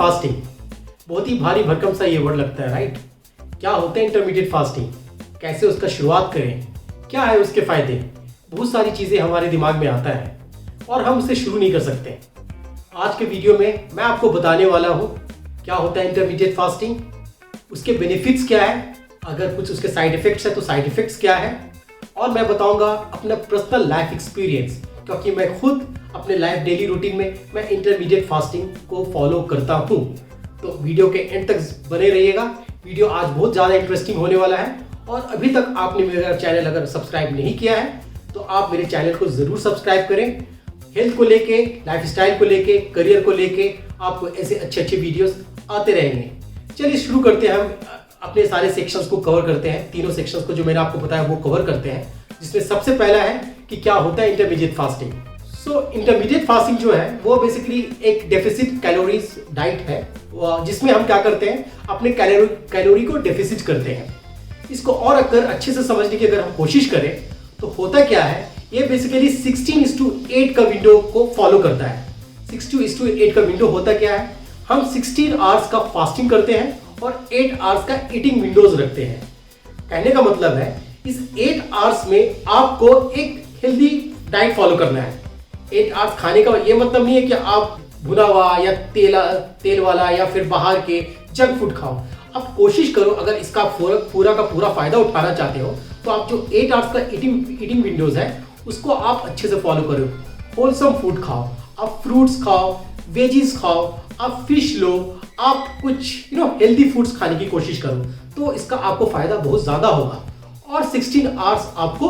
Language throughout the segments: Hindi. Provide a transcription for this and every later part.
फास्टिंग बहुत ही भारी भरकम सा ये वर्ड लगता है, राइट? क्या होता है इंटरमीडिएट फास्टिंग, कैसे उसका शुरुआत करें, क्या है उसके फायदे, बहुत सारी चीज़ें हमारे दिमाग में आता है और हम उसे शुरू नहीं कर सकते। आज के वीडियो में मैं आपको बताने वाला हूँ क्या होता है इंटरमीडिएट फास्टिंग, उसके बेनिफिट्स क्या है, अगर कुछ उसके साइड इफेक्ट्स है तो साइड इफेक्ट्स क्या है, और मैं बताऊंगा अपना पर्सनल लाइफ एक्सपीरियंस, क्योंकि मैं खुद अपने लाइफ डेली रूटीन में मैं इंटरमीडिएट फास्टिंग को फॉलो करता हूँ। तो वीडियो के एंड तक बने रहिएगा। वीडियो आज बहुत ज़्यादा इंटरेस्टिंग होने वाला है और अभी तक आपने मेरा चैनल अगर सब्सक्राइब नहीं किया है तो आप मेरे चैनल को ज़रूर सब्सक्राइब करें। हेल्थ को लेके, लाइफस्टाइल को लेके, करियर को लेके आपको ऐसे अच्छे वीडियोस आते रहेंगे। चलिए शुरू करते हैं। हम अपने सारे सेक्शंस को कवर करते हैं, तीनों सेक्शंस को जो मैंने आपको बताया वो कवर करते हैं, जिसमें सबसे पहला है कि क्या होता है इंटरमीडिएट फास्टिंग। इंटरमीडिएट फास्टिंग जो है वो बेसिकली एक डेफिसिट कैलोरीज डाइट है, जिसमें हम क्या करते हैं, अपने कैलोरी को डेफिसिट करते हैं। इसको और अगर अच्छे से समझने की अगर हम कोशिश करें तो होता क्या है, ये बेसिकली 16:8 का विंडो को फॉलो करता है। 16:8 का विंडो होता क्या है, हम 16 आवर्स का फास्टिंग करते हैं और 8 आवर्स का ईटिंग विंडोज रखते हैं। कहने का मतलब है इस 8 आवर्स में आपको एक हेल्दी डाइट फॉलो करना है। 8 आवर्स खाने का ये मतलब नहीं है कि आप भुना हुआ या तेल वाला या फिर बाहर के जंक फूड खाओ। आप कोशिश करो, अगर इसका पूरा का पूरा फायदा उठाना चाहते हो तो आप जो 8 आवर्स का ईटिंग विंडोज है उसको आप अच्छे से फॉलो करो। होलसम फूड खाओ, आप फ्रूट्स खाओ, वेजीज खाओ, आप फिश लो, आप कुछ हेल्दी फूड्स खाने की कोशिश करो, तो इसका आपको फायदा बहुत ज्यादा होगा। और 16 आवर्स आपको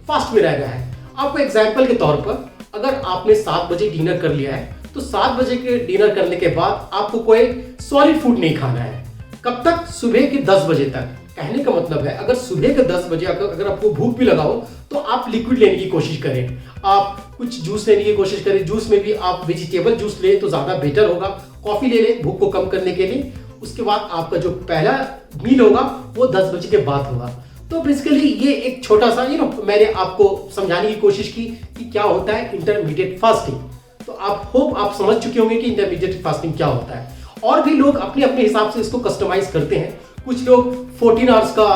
फास्ट में रहना है। आपको एग्जाम्पल के तौर पर अगर आपने 7 बजे डिनर कर लिया है तो 7 बजे के डिनर करने के बाद आपको कोई सॉलिड फूड नहीं खाना है। कब तक? सुबह के 10 बजे तक। कहने का मतलब है अगर सुबह के 10 बजे अगर आपको भूख भी लगा हो तो आप लिक्विड लेने की कोशिश करें, आप कुछ जूस लेने की कोशिश करें। जूस में भी आप वेजिटेबल जूस ले तो ज्यादा बेटर होगा। कॉफी ले लें भूख को कम करने के लिए। उसके बाद आपका जो पहला मील होगा वो 10 बजे के बाद होगा। तो बेसिकली ये एक छोटा सा मैंने आपको समझाने की कोशिश की कि क्या होता है इंटरमीडिएट फास्टिंग। तो आप समझ चुके होंगे कि इंटरमीडिएट फास्टिंग क्या होता है। और भी लोग अपने अपने हिसाब से इसको कस्टमाइज करते हैं। कुछ लोग 14 आवर्स का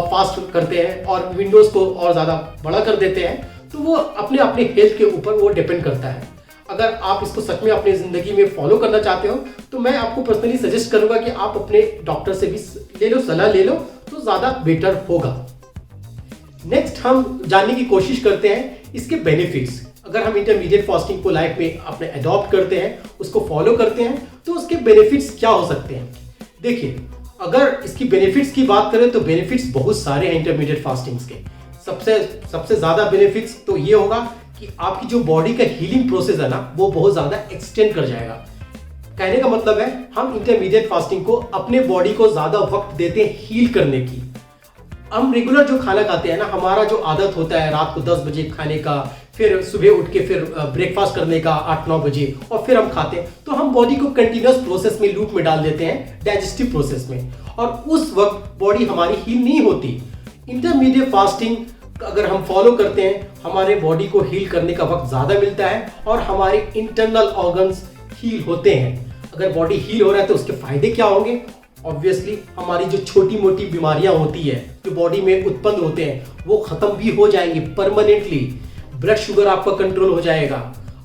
फास्ट करते हैं और विंडोज को और ज्यादा बड़ा कर देते हैं। तो वो अपने अपने हेल्थ के ऊपर वो डिपेंड करता है। अगर आप इसको सच में अपनी जिंदगी में फॉलो करना चाहते हो तो मैं आपको पर्सनली सजेस्ट करूंगा कि आप अपने डॉक्टर से भी सलाह ले लो तो ज्यादा बेटर होगा। नेक्स्ट हम जानने की कोशिश करते हैं इसके बेनिफिट्स। अगर हम इंटरमीडिएट फास्टिंग को लाइफ में अपने अडॉप्ट करते हैं, उसको फॉलो करते हैं, तो उसके बेनिफिट्स क्या हो सकते हैं। देखिए, अगर इसकी बेनिफिट्स की बात करें तो बेनिफिट्स बहुत सारे हैं इंटरमीडिएट फास्टिंग के। सबसे ज्यादा बेनिफिट्स तो ये होगा कि आपकी जो बॉडी का हीलिंग प्रोसेस है ना वो बहुत ज्यादा एक्सटेंड कर जाएगा। कहने का मतलब है हम इंटरमीडिएट फास्टिंग को अपने बॉडी को ज्यादा वक्त देते हैं हील करने की। हम रेगुलर जो खाना खाते हैं ना, हमारा जो आदत होता है रात को 10 बजे खाने का, फिर सुबह उठ के फिर ब्रेकफास्ट करने का 8-9 बजे और फिर हम खाते हैं, तो हम बॉडी को कंटिन्यूअस प्रोसेस में लूप में डाल देते हैं, डाइजेस्टिव प्रोसेस में, और उस वक्त बॉडी हमारी हील नहीं होती। इंटरमीडिएट फास्टिंग अगर हम फॉलो करते हैं हमारे बॉडी को हील करने का वक्त ज्यादा मिलता है और हमारे इंटरनल ऑर्गन्स हील होते हैं। अगर बॉडी हील हो रहा है तो उसके फायदे क्या होंगे? ऑब्वियसली हमारी जो छोटी मोटी बीमारियां होती है जो बॉडी में उत्पन्न होते हैं वो खत्म भी हो जाएंगे परमानेंटली। ब्लड शुगर आपका कंट्रोल हो जाएगा,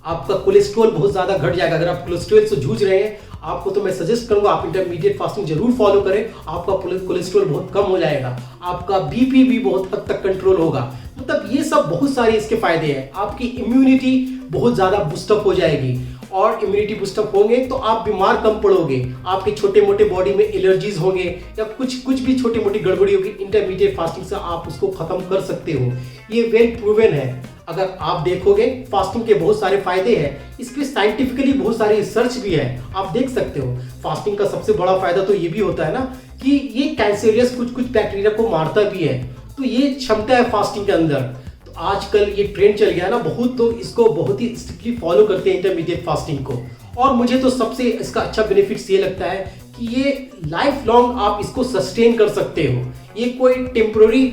आपका कोलेस्ट्रॉल बहुत ज्यादा घट जाएगा। अगर आप कोलेस्ट्रॉल से जूझ रहे हैं आपको तो मैं सजेस्ट करूंगा आप इंटरमीडिएट फास्टिंग जरूर फॉलो करें। आपका कोलेस्ट्रॉल बहुत कम हो जाएगा, आपका बीपी भी बहुत हद तक कंट्रोल होगा। मतलब ये सब बहुत सारे इसके फायदे हैं। आपकी इम्यूनिटी बहुत ज्यादा बूस्टअप हो जाएगी और इम्यूनिटी बूस्टअप होंगे तो आप बीमार कम पड़ोगे। आपके छोटे मोटे बॉडी में एलर्जीज होंगे या कुछ भी छोटी मोटी गड़बड़ी होगी, इंटरमीडिएट फास्टिंग से आप उसको खत्म कर सकते हो। ये वेल प्रूवन है। अगर आप देखोगे फास्टिंग के बहुत सारे फायदे हैं, इस पे साइंटिफिकली बहुत सारी रिसर्च भी है, आप देख सकते हो। फास्टिंग का सबसे बड़ा फायदा तो ये भी होता है ना कि ये कैंसरियस कुछ बैक्टीरिया को मारता भी है। तो ये क्षमता है फास्टिंग के अंदर। तो आजकल ये ट्रेंड चल गया ना बहुत, तो इसको बहुत ही स्ट्रिक्टली फॉलो करते हैं इंटरमीडिएट फास्टिंग को। और मुझे तो सबसे इसका अच्छा बेनिफिट्स ये लगता है कि ये लाइफ लॉन्ग आप इसको सस्टेन कर सकते हो। ये कोई टेम्पोररी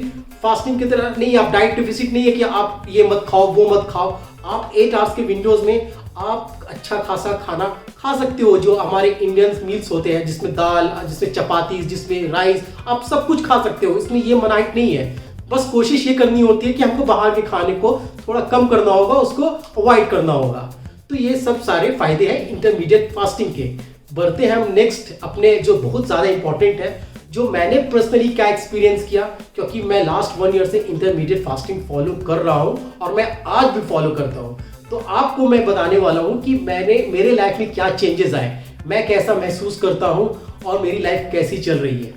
फास्टिंग की तरह नहीं, आप डाइट डिफिसिट नहीं है कि आप ये मत खाओ वो मत खाओ। आप 8 आवर्स के विंडोज में आप अच्छा खासा खाना खा सकते हो, जो हमारे इंडियन मील्स होते हैं, जिसमें दाल, जिसमें चपाती, जिसमें राइस, आप सब कुछ खा सकते हो, इसमें ये मनाही नहीं है। बस कोशिश ये करनी होती है कि हमको बाहर के खाने को थोड़ा कम करना होगा, उसको अवॉइड करना होगा। तो ये सब सारे फायदे हैं इंटरमीडिएट फास्टिंग के। बढ़ते हैं हम नेक्स्ट अपने जो बहुत ज़्यादा इंपॉर्टेंट है, जो मैंने पर्सनली क्या एक्सपीरियंस किया, क्योंकि मैं लास्ट 1 ईयर से इंटरमीडिएट फास्टिंग फॉलो कर रहा हूँ और मैं आज भी फॉलो करता हूँ। तो आपको मैं बताने वाला हूँ कि मेरे लाइफ में क्या चेंजेस आए, मैं कैसा महसूस करता हूँ और मेरी लाइफ कैसी चल रही है।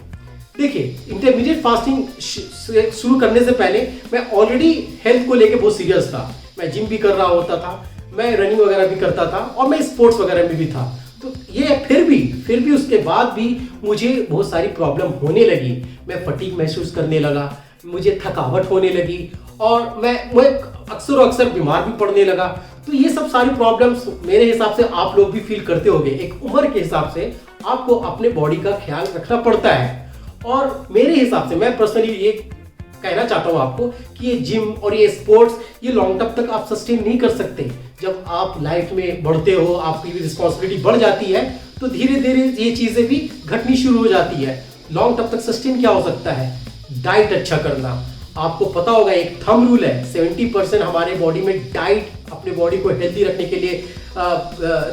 देखिए, इंटरमीडिएट फास्टिंग शुरू करने से पहले मैं ऑलरेडी हेल्थ को लेके बहुत सीरियस था। मैं जिम भी कर रहा होता था, मैं रनिंग वगैरह भी करता था और मैं स्पोर्ट्स वगैरह में भी था। तो ये फिर भी उसके बाद भी मुझे बहुत सारी प्रॉब्लम होने लगी। मैं फटीग महसूस करने लगा, मुझे थकावट होने लगी और मैं अक्सर बीमार भी पड़ने लगा। तो ये सब सारी प्रॉब्लम्स मेरे हिसाब से आप लोग भी फील करते होंगे। एक उम्र के हिसाब से आपको अपने बॉडी का ख्याल रखना पड़ता है। और मेरे हिसाब से मैं पर्सनली ये कहना चाहता हूँ आपको कि ये जिम और ये स्पोर्ट्स ये लॉन्ग टर्म तक आप सस्टेन नहीं कर सकते। जब आप लाइफ में बढ़ते हो, आपकी भी रिस्पॉन्सिबिलिटी बढ़ जाती है, तो धीरे धीरे ये चीज़ें भी घटनी शुरू हो जाती है। लॉन्ग टर्म तक सस्टेन क्या हो सकता है? डाइट अच्छा करना। आपको पता होगा एक थंब रूल है, 70% हमारे बॉडी में डाइट अपने बॉडी को हेल्दी रखने के लिए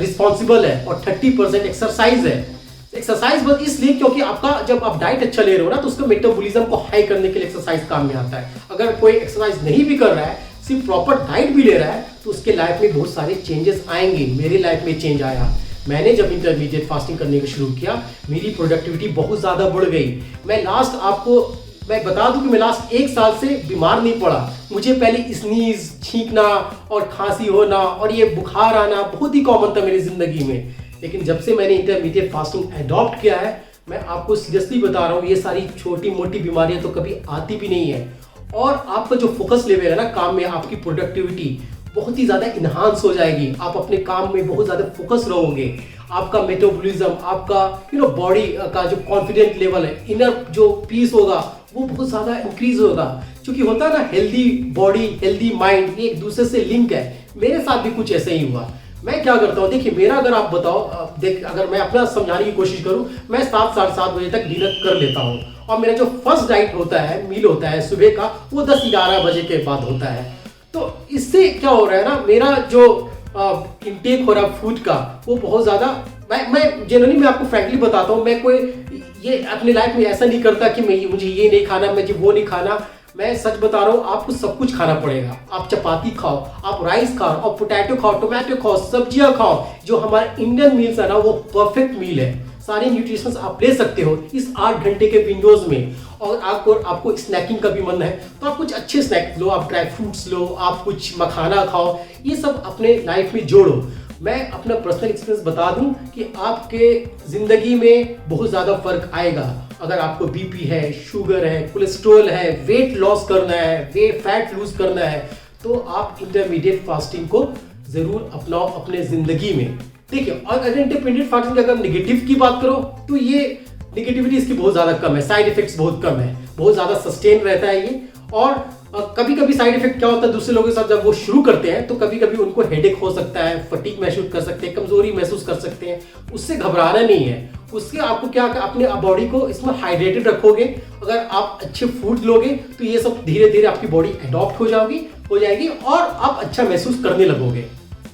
रिस्पॉन्सिबल है और 30% एक्सरसाइज है। एक्सरसाइज बस इसलिए क्योंकि आपका जब आप डाइट अच्छा ले रहे हो ना, तो उसका मेटाबॉलिज्म को हाई करने के लिए एक्सरसाइज काम में आता है। अगर कोई एक्सरसाइज नहीं भी कर रहा है, सिर्फ प्रॉपर डाइट भी ले रहा है, तो उसके लाइफ में बहुत सारे चेंजेस आएंगे। मेरे लाइफ में चेंज आया। मैंने जब इंटरमीडिएट फास्टिंग करने को शुरू किया, मेरी प्रोडक्टिविटी बहुत ज़्यादा बढ़ गई। मैं बता दूं कि मैं लास्ट 1 साल से बीमार नहीं पड़ा। मुझे पहले स्नीज, छींकना और खांसी होना और ये बुखार आना बहुत ही कॉमन था मेरी ज़िंदगी में। लेकिन जब से मैंने इंटरमीडिएट फास्टिंग अडॉप्ट किया है, मैं आपको सीरियसली बता रहा हूँ, ये सारी छोटी मोटी बीमारियां तो कभी आती भी नहीं है। और आपका जो फोकस लेवल है ना काम में, आपकी प्रोडक्टिविटी बहुत ही ज़्यादा इन्हांस हो जाएगी। आप अपने काम में बहुत ज़्यादा फोकस रहोगे। आपका मेटाबॉलिज्म, आपका बॉडी का जो कॉन्फिडेंट लेवल है, इनर जो पीस होगा, वो बहुत ज़्यादा इंक्रीज होगा। क्योंकि होता है ना, हेल्दी बॉडी हेल्दी माइंड, ये एक दूसरे से लिंक है। मेरे साथ भी कुछ ऐसा ही हुआ। मैं क्या करता हूँ, देखिए मेरा अगर आप बताओ, अगर मैं अपना समझाने की कोशिश करूँ, मैं 7 साढ़े 7 बजे तक डिनर कर लेता हूँ और मेरा जो फर्स्ट डाइट होता है, मील होता है सुबह का, वो 10-11 बजे के बाद होता है। तो इससे क्या हो रहा है ना, मेरा जो इनटेक हो रहा है फूड का, वो बहुत ज़्यादा, मैं जनरली मैं आपको फ्रैंकली बताता हूँ, मैं कोई ये अपने लाइफ में ऐसा नहीं करता कि मुझे ये नहीं खाना, मुझे वो नहीं खाना। मैं सच बता रहा हूँ, आपको सब कुछ खाना पड़ेगा। आप चपाती खाओ, आप राइस खाओ, और पोटैटो खाओ, टोमेटो खाओ, सब्जियां खाओ। जो हमारे इंडियन मील्स है ना, वो परफेक्ट मील है। सारे न्यूट्रिशंस आप ले सकते हो इस 8 घंटे के विंडोज में। और आपको स्नैकिंग का भी मन है, तो आप कुछ अच्छे स्नैक्स लो, आप ड्राई फ्रूट्स लो, आप कुछ मखाना खाओ, ये सब अपने लाइफ में जोड़ो। मैं अपना पर्सनल एक्सपीरियंस बता दूं कि आपके ज़िंदगी में बहुत ज़्यादा फर्क आएगा। अगर आपको बीपी है, शुगर है, कोलेस्ट्रॉल है, वेट लॉस करना है, फैट लूज करना है, तो आप इंटरमीडिएट फास्टिंग को ज़रूर अपनाओ अपने ज़िंदगी में। देखिए, और अगर इंटरमीडिएट फास्टिंग अगर नेगेटिव की बात करो, तो ये नेगेटिविटी इसकी बहुत ज़्यादा कम है, साइड इफेक्ट्स बहुत कम है, बहुत ज़्यादा सस्टेन रहता है ये। और कभी कभी साइड इफेक्ट क्या होता है, दूसरे लोगों के साथ जब वो शुरू करते हैं, तो कभी कभी उनको हेडेक हो सकता है, फटीग महसूस कर सकते हैं, कमजोरी महसूस कर सकते हैं। उससे घबराना नहीं है। उससे आपको क्या, अपने बॉडी को इसमें हाइड्रेटेड रखोगे। अगर आप अच्छे फूड लोगे, तो ये सब धीरे धीरे आपकी बॉडी एडॉप्ट हो जाएगी और आप अच्छा महसूस करने लगोगे।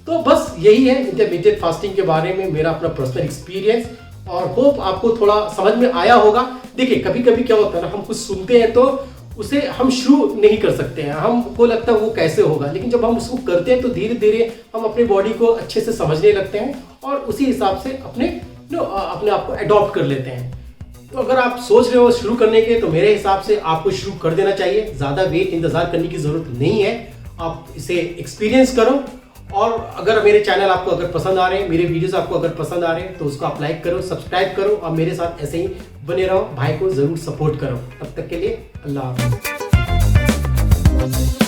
तो बस यही है इंटरमीडिएट फास्टिंग के बारे में मेरा अपना पर्सनल एक्सपीरियंस, और होप आपको थोड़ा समझ में आया होगा। देखिए, कभी कभी क्या होता है ना, हम कुछ सुनते हैं तो उसे हम शुरू नहीं कर सकते हैं, हमको लगता है वो कैसे होगा, लेकिन जब हम उसको करते हैं तो धीरे धीरे हम अपनी बॉडी को अच्छे से समझने लगते हैं और उसी हिसाब से अपने आप को अडॉप्ट कर लेते हैं। तो अगर आप सोच रहे हो शुरू करने के, तो मेरे हिसाब से आपको शुरू कर देना चाहिए। ज़्यादा वेट इंतजार करने की ज़रूरत नहीं है, आप इसे एक्सपीरियंस करो। और अगर मेरे चैनल आपको अगर पसंद आ रहे हैं, मेरे वीडियोस आपको अगर पसंद आ रहे हैं, तो उसको आप लाइक करो, सब्सक्राइब करो और मेरे साथ ऐसे ही बने रहो। भाई को ज़रूर सपोर्ट करो। तब तक के लिए अल्लाह हाफ़िज़।